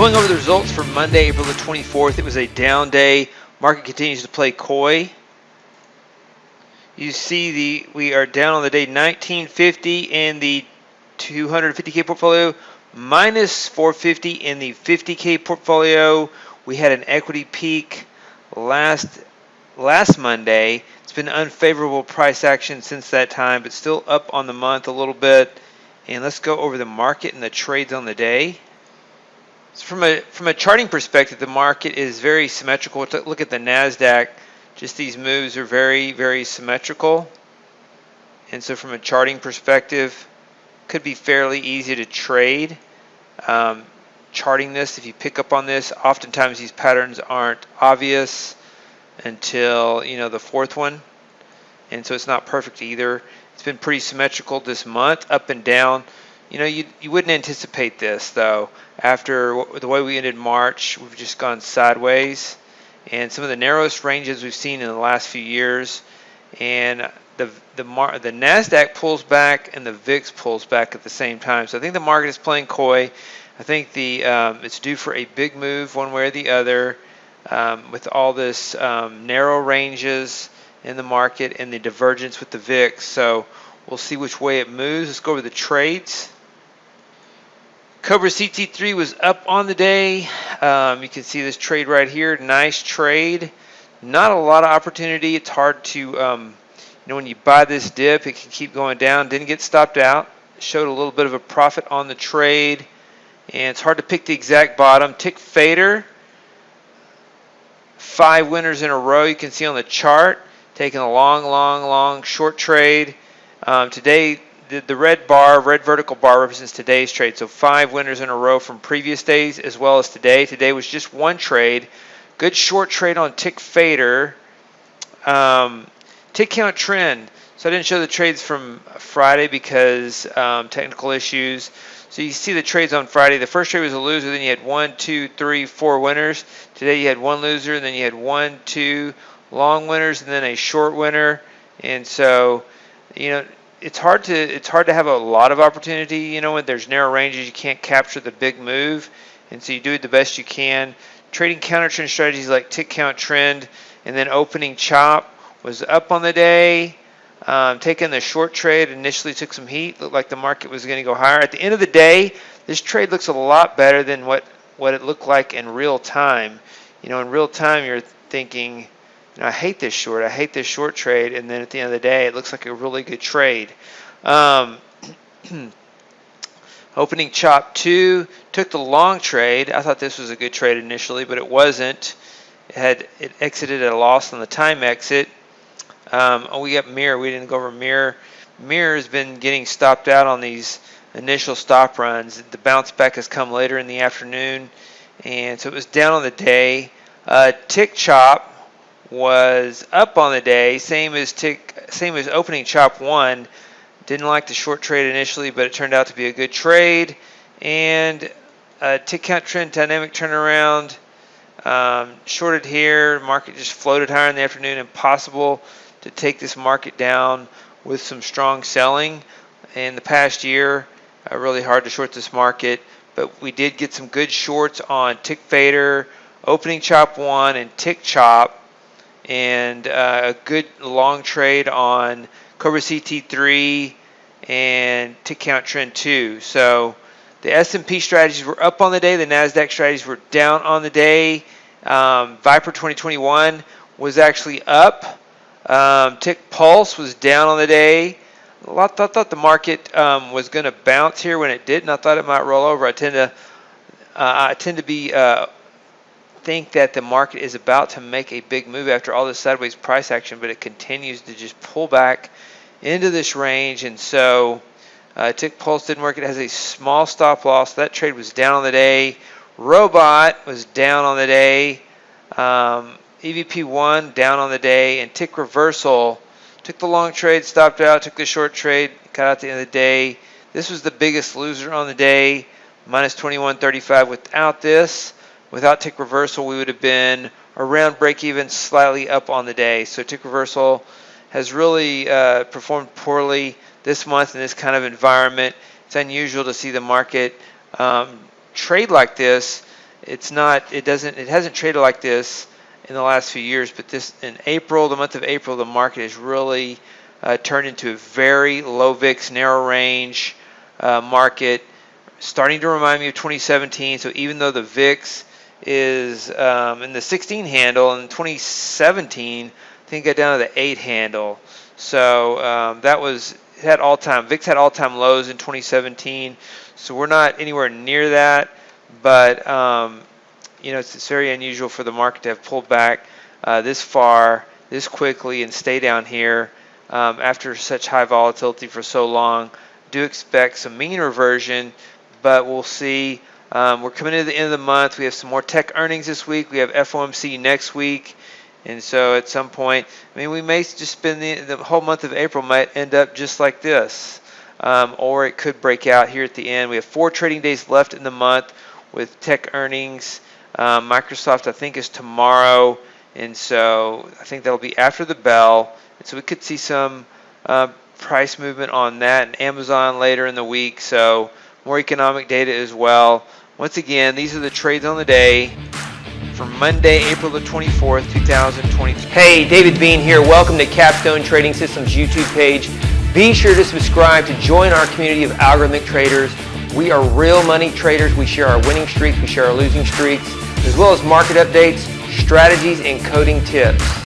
Going over the results for Monday, April the 24th, it was a down day. Market continues to play coy. You see we are down on the day 1950 in the 250K portfolio, minus 450 in the 50K portfolio. We had an equity peak last Monday. It's been unfavorable price action since that time, but still up on the month a little bit. And let's go over the market and the trades on the day. So from a charting perspective, the market is very symmetrical. Look at the NASDAQ. Just these moves are very, very symmetrical. And so from a charting perspective, could be fairly easy to trade. Charting this, if you pick up on this, oftentimes these patterns aren't obvious until the fourth one. And so it's not perfect either. It's been pretty symmetrical this month, up and down. You wouldn't anticipate this, though. After the way we ended March, we've just gone sideways. And some of the narrowest ranges we've seen in the last few years. And the NASDAQ pulls back and the VIX pulls back at the same time. So I think the market is playing coy. I think it's due for a big move one way or the other with all this narrow ranges in the market and the divergence with the VIX. So we'll see which way it moves. Let's go over the trades. Cobra CT3 was up on the day. You can see this trade right here. Nice trade. Not a lot of opportunity. It's hard to, when you buy this dip, it can keep going down. Didn't get stopped out. Showed a little bit of a profit on the trade. And it's hard to pick the exact bottom. Tick fader. 5 winners in a row. You can see on the chart. Taking a long short trade. Today, the red vertical bar represents today's trade. So 5 winners in a row from previous days as well as today. Today was just one trade. Good short trade on tick fader. Tick count trend. So I didn't show the trades from Friday because technical issues. So you see the trades on Friday. The first trade was a loser. Then you had 1, 2, 3, 4 winners. Today you had 1 loser. And then you had 1, 2 long winners and then a short winner. And so, it's hard to have a lot of opportunity. When there's narrow ranges, you can't capture the big move, and so you do it the best you can. Trading counter trend strategies like tick count trend, and then opening chop was up on the day. Taking the short trade initially took some heat. Looked like the market was going to go higher. At the end of the day, this trade looks a lot better than what it looked like in real time. In real time, you're thinking, I hate this short trade, and then at the end of the day, it looks like a really good trade. Opening chop 2, took the long trade. I thought this was a good trade initially, but it wasn't. It exited at a loss on the time exit. We got mirror. We didn't go over mirror. Mirror has been getting stopped out on these initial stop runs. The bounce back has come later in the afternoon, and so it was down on the day. Tick chop was up on the day, same as opening chop 1. Didn't like the short trade initially, but it turned out to be a good trade. And tick count trend dynamic turnaround. Shorted here, market just floated higher in the afternoon. Impossible to take this market down with some strong selling in the past year. Really hard to short this market, but we did get some good shorts on tick fader, opening chop 1, and tick chop. And a good long trade on Cobra CT3 and tick count trend 2. So the S&P strategies were up on the day. The NASDAQ strategies were down on the day. Viper 2021 was actually up. Tick Pulse was down on the day. I thought the market was going to bounce here when it didn't. I thought it might roll over. I tend to think that the market is about to make a big move after all this sideways price action, but it continues to just pull back into this range. And so tick pulse didn't work. It has a small stop loss. That trade was down on the day. Robot was down on the day. EVP1 down on the day. And tick reversal took the long trade, stopped out, took the short trade, got out at the end of the day. This was the biggest loser on the day, minus 21.35. Without tick reversal, we would have been around break even, slightly up on the day. So tick reversal has really performed poorly this month in this kind of environment. It's unusual to see the market trade like this It's not. It doesn't. It hasn't traded like this in the last few years. But this in April, the month of April, the market has really turned into a very low VIX, narrow range market, starting to remind me of 2017. So even though the VIX is in the 16 handle in 2017, I think it got down to the 8 handle. So that was had all-time VIX had all-time lows in 2017. So we're not anywhere near that, but you know, it's very unusual for the market to have pulled back this far, this quickly, and stay down here after such high volatility for so long. Do expect some mean reversion, but we'll see. We're coming to the end of the month. We have some more tech earnings this week. We have FOMC next week. And so at some point, I mean, we may just spend the whole month of April might end up just like this. Or it could break out here at the end. We have 4 trading days left in the month with tech earnings. Microsoft, I think, is tomorrow. And so I think that'll be after the bell. And so we could see some price movement on that, and Amazon later in the week. So more economic data as well. Once again, these are the trades on the day for Monday, April the 24th, 2022. Hey, David Bean here. Welcome to Capstone Trading Systems YouTube page. Be sure to subscribe to join our community of algorithmic traders. We are real money traders. We share our winning streaks, we share our losing streaks, as well as market updates, strategies, and coding tips.